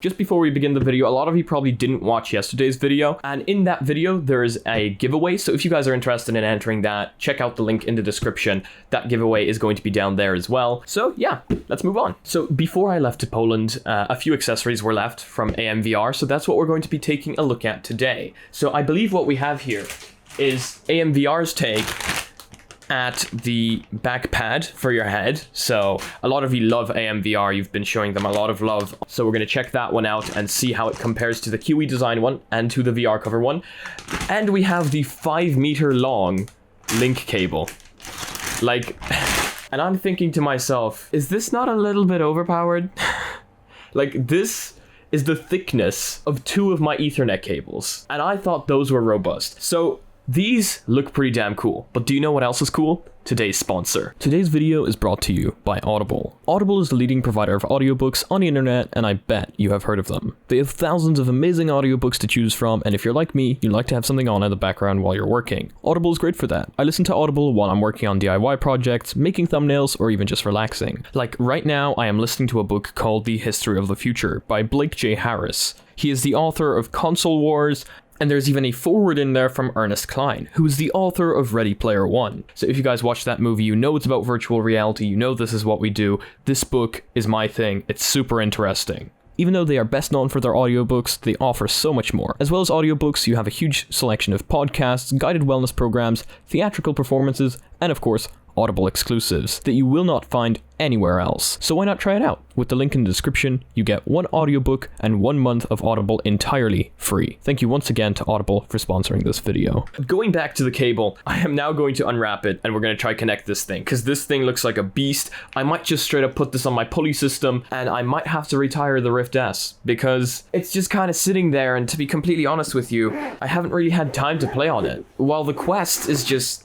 Just before we begin the video, a lot of you probably didn't watch yesterday's video, and in that video there is a giveaway, so if you guys are interested in entering that, check out the link in the description. That giveaway is going to be down there as well. So yeah, let's move on. So before I left to Poland, a few accessories were left from AMVR, so that's what we're going to be taking a look at today. So I believe what we have here is AMVR's take at the back pad for your head. So a lot of you love AMVR, you've been showing them a lot of love, so we're going to check that one out and see how it compares to the Kiwi design one and to the VR cover one. And we have the 5-meter long Link cable, like, and I'm thinking to myself, is this not a little bit overpowered? Like, this is the thickness of 2 of my Ethernet cables, and I thought those were robust. So these look pretty damn cool, but do you know what else is cool? Today's sponsor. Today's video is brought to you by Audible. Audible is the leading provider of audiobooks on the internet, and I bet you have heard of them. They have thousands of amazing audiobooks to choose from, and if you're like me, you like to have something on in the background while you're working. Audible is great for that. I listen to Audible while I'm working on DIY projects, making thumbnails, or even just relaxing. Like right now, I am listening to a book called The History of the Future by Blake J. Harris. He is the author of Console Wars, and there's even a foreword in there from Ernest Cline, who is the author of Ready Player One. So if you guys watch that movie, you know it's about virtual reality, you know this is what we do. This book is my thing. It's super interesting. Even though they are best known for their audiobooks, they offer so much more. As well as audiobooks, you have a huge selection of podcasts, guided wellness programs, theatrical performances, and of course, Audible exclusives that you will not find anywhere else. So why not try it out? With the link in the description, you get 1 audiobook and 1 month of Audible entirely free. Thank you once again to Audible for sponsoring this video. Going back to the cable, I am now going to unwrap it and we're going to try connect this thing, because this thing looks like a beast. I might just straight up put this on my pulley system, and I might have to retire the Rift S because it's just kind of sitting there, and to be completely honest with you, I haven't really had time to play on it. While the Quest is just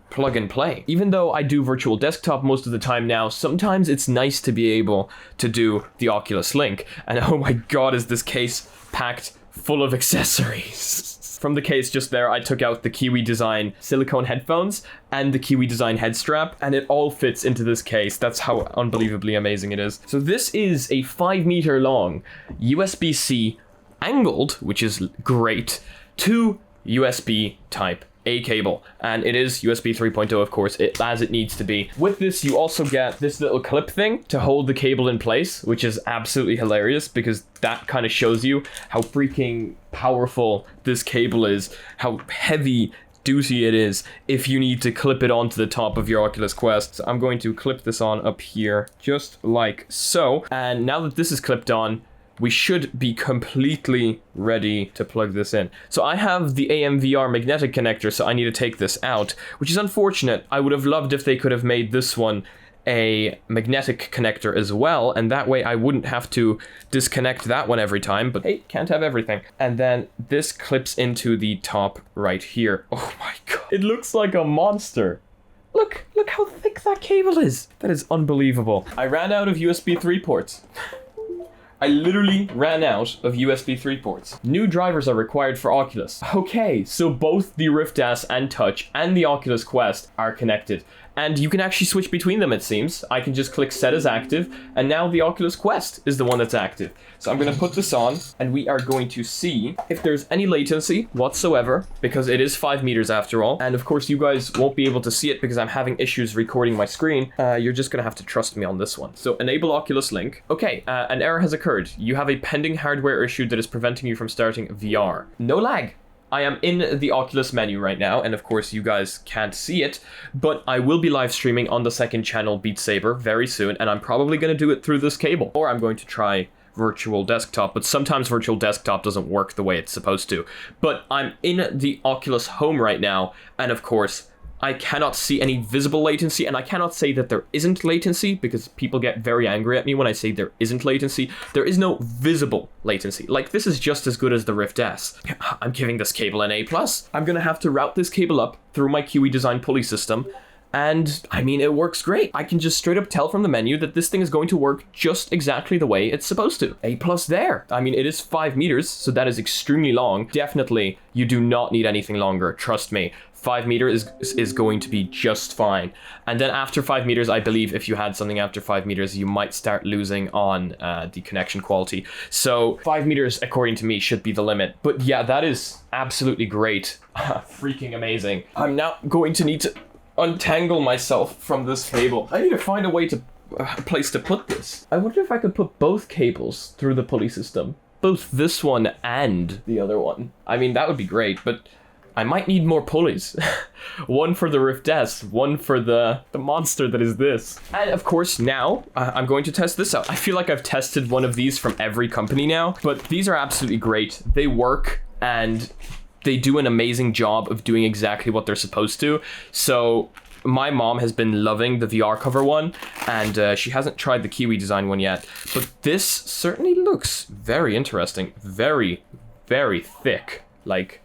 plug and play. Even though I do virtual desktop most of the time now, sometimes it's nice to be able to do the Oculus Link. And oh my god, is this case packed full of accessories. From the case just there, I took out the Kiwi design silicone headphones and the Kiwi design head strap, and it all fits into this case. That's how unbelievably amazing it is. So this is a 5-meter long USB-C angled, which is great, to USB type A cable, and it is USB 3.0, of course, as it needs to be. With this, you also get this little clip thing to hold the cable in place, which is absolutely hilarious because that kind of shows you how freaking powerful this cable is, how heavy duty it is if you need to clip it onto the top of your Oculus Quest. So I'm going to clip this on up here, just like so. And now that this is clipped on, we should be completely ready to plug this in. So I have the AMVR magnetic connector, so I need to take this out, which is unfortunate. I would have loved if they could have made this one a magnetic connector as well, and that way I wouldn't have to disconnect that one every time, but hey, can't have everything. And then this clips into the top right here. Oh my god, it looks like a monster. Look how thick that cable is. That is unbelievable. I ran out of USB 3 ports. I literally ran out of USB 3 ports. New drivers are required for Oculus. Okay, so both the Rift S and Touch and the Oculus Quest are connected. And you can actually switch between them, it seems. I can just click set as active, and now the Oculus Quest is the one that's active. So I'm gonna put this on, and we are going to see if there's any latency whatsoever, because it is 5 meters after all. And of course, you guys won't be able to see it because I'm having issues recording my screen. You're just gonna have to trust me on this one. So enable Oculus Link. Okay, an error has occurred. You have a pending hardware issue that is preventing you from starting VR. No lag. I am in the Oculus menu right now, and of course you guys can't see it, but I will be live streaming on the second channel Beat Saber very soon, and I'm probably going to do it through this cable, or I'm going to try virtual desktop, but sometimes virtual desktop doesn't work the way it's supposed to. But I'm in the Oculus Home right now, and of course I cannot see any visible latency, and I cannot say that there isn't latency because people get very angry at me when I say there isn't latency. There is no visible latency. Like, this is just as good as the Rift S. I'm giving this cable an A+. I'm gonna have to route this cable up through my Kiwi design pulley system, and I mean, it works great. I can just straight up tell from the menu that this thing is going to work just exactly the way it's supposed to. A+ there. I mean, it is 5 meters, so that is extremely long. Definitely, you do not need anything longer, trust me. 5 meters is going to be just fine. And then after 5 meters, I believe if you had something after 5 meters, you might start losing on the connection quality. So 5 meters, according to me, should be the limit. But yeah, that is absolutely great. Freaking amazing. I'm now going to need to untangle myself from this cable. I need to find a way to a place to put this. I wonder if I could put both cables through the pulley system. Both this one and the other one. I mean, that would be great, but I might need more pulleys. One for the Rift S, one for the monster that is this. And of course, now I'm going to test this out. I feel like I've tested one of these from every company now, but these are absolutely great. They work and they do an amazing job of doing exactly what they're supposed to. So my mom has been loving the VR cover one, and she hasn't tried the Kiwi design one yet, but this certainly looks very interesting. Very, very thick, like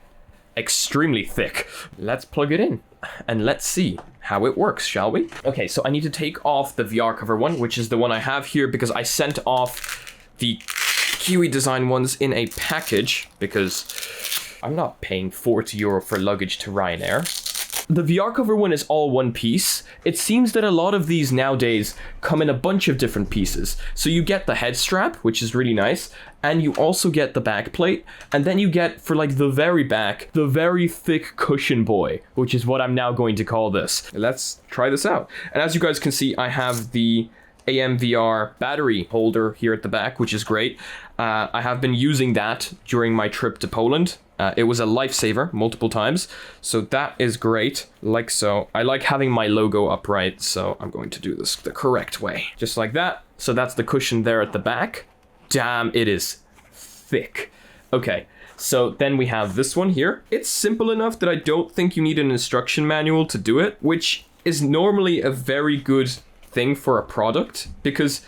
extremely thick. Let's plug it in and let's see how it works, shall we? Okay, so I need to take off the VR cover one, which is the one I have here because I sent off the Kiwi design ones in a package because I'm not paying €40 for luggage to Ryanair. The VR cover one is all one piece. It seems that a lot of these nowadays come in a bunch of different pieces. So you get the head strap, which is really nice, and you also get the back plate, and then you get, for like the very back, the very thick cushion boy, which is what I'm now going to call this. Let's try this out. And as you guys can see, I have the AMVR battery holder here at the back, which is great. I have been using that during my trip to Poland. It was a lifesaver multiple times, so that is great, like so. I like having my logo upright, so I'm going to do this the correct way. Just like that. So that's the cushion there at the back. Damn, it is thick. Okay, so then we have this one here. It's simple enough that I don't think you need an instruction manual to do it, which is normally a very good thing for a product, because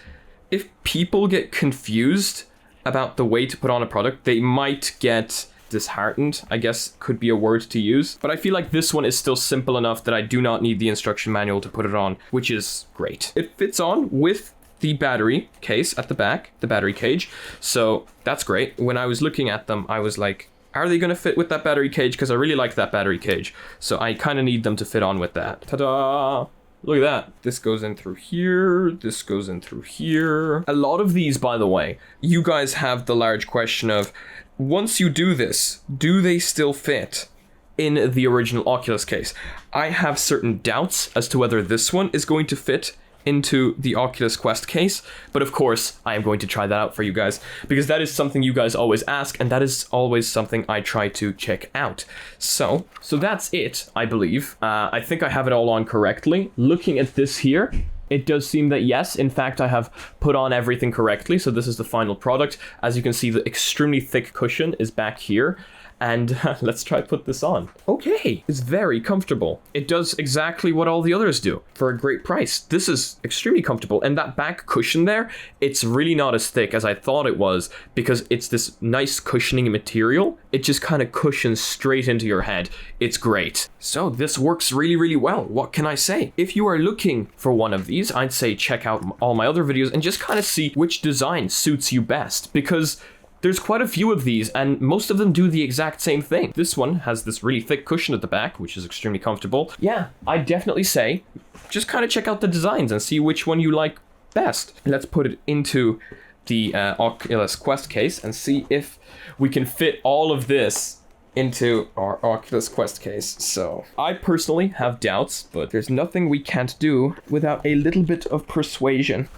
if people get confused about the way to put on a product, they might get disheartened, I guess could be a word to use. But I feel like this one is still simple enough that I do not need the instruction manual to put it on, which is great. It fits on with the battery case at the back, the battery cage. So that's great. When I was looking at them, I was like, are they going to fit with that battery cage? Because I really like that battery cage. So I kind of need them to fit on with that. Ta-da! Look at that. This goes in through here. This goes in through here. A lot of these, by the way, you guys have the large question of, once you do this, do they still fit in the original Oculus case? I have certain doubts as to whether this one is going to fit into the Oculus Quest case, but of course I am going to try that out for you guys, because that is something you guys always ask, and that is always something I try to check out. So that's it, I believe. I think I have it all on correctly. Looking at this here, it does seem that yes, in fact, I have put on everything correctly. So this is the final product. As you can see, the extremely thick cushion is back here. And let's try put this on. Okay, it's very comfortable. It does exactly what all the others do for a great price. This is extremely comfortable. And that back cushion there, it's really not as thick as I thought it was, because it's this nice cushioning material. It just kind of cushions straight into your head. It's great. So this works really, really well. What can I say? If you are looking for one of these, I'd say check out all my other videos and just kind of see which design suits you best, because there's quite a few of these, and most of them do the exact same thing. This one has this really thick cushion at the back, which is extremely comfortable. Yeah, I'd definitely say just kind of check out the designs and see which one you like best. Let's put it into the Oculus Quest case and see if we can fit all of this into our Oculus Quest case. So I personally have doubts, but there's nothing we can't do without a little bit of persuasion.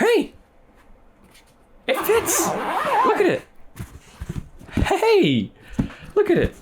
Hey! It fits! Look at it! Hey! Look at it.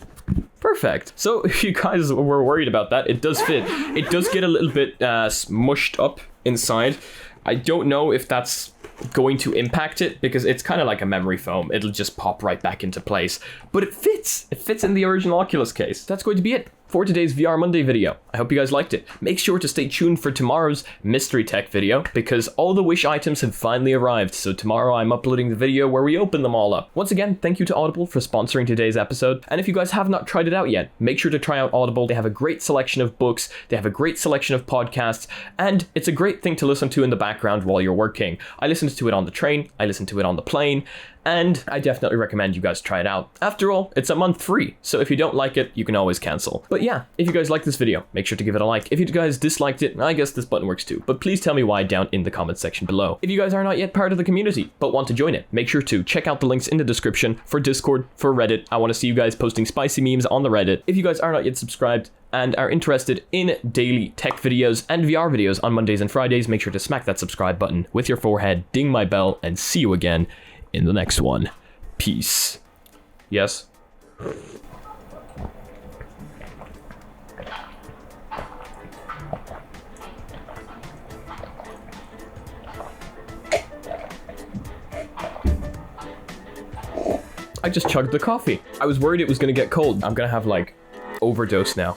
Perfect. So if you guys were worried about that, it does fit. It does get a little bit smushed up inside. I don't know if that's going to impact it, because it's kind of like a memory foam. It'll just pop right back into place. But it fits! It fits in the original Oculus case. That's going to be it for today's VR Monday video. I hope you guys liked it. Make sure to stay tuned for tomorrow's mystery tech video, because all the Wish items have finally arrived. So tomorrow I'm uploading the video where we open them all up. Once again, thank you to Audible for sponsoring today's episode. And if you guys have not tried it out yet, make sure to try out Audible. They have a great selection of books, they have a great selection of podcasts, and it's a great thing to listen to in the background while you're working. I listened to it on the train, I listened to it on the plane, and I definitely recommend you guys try it out. After all, it's a month free, so if you don't like it, you can always cancel. But yeah, if you guys like this video, make sure to give it a like. If you guys disliked it, I guess this button works too, but please tell me why down in the comment section below. If you guys are not yet part of the community, but want to join it, make sure to check out the links in the description for Discord, for Reddit. I want to see you guys posting spicy memes on the Reddit. If you guys are not yet subscribed and are interested in daily tech videos and VR videos on Mondays and Fridays, make sure to smack that subscribe button with your forehead, ding my bell, and see you again in the next one. Peace. Yes? I just chugged the coffee. I was worried it was gonna get cold. I'm gonna have like overdose now.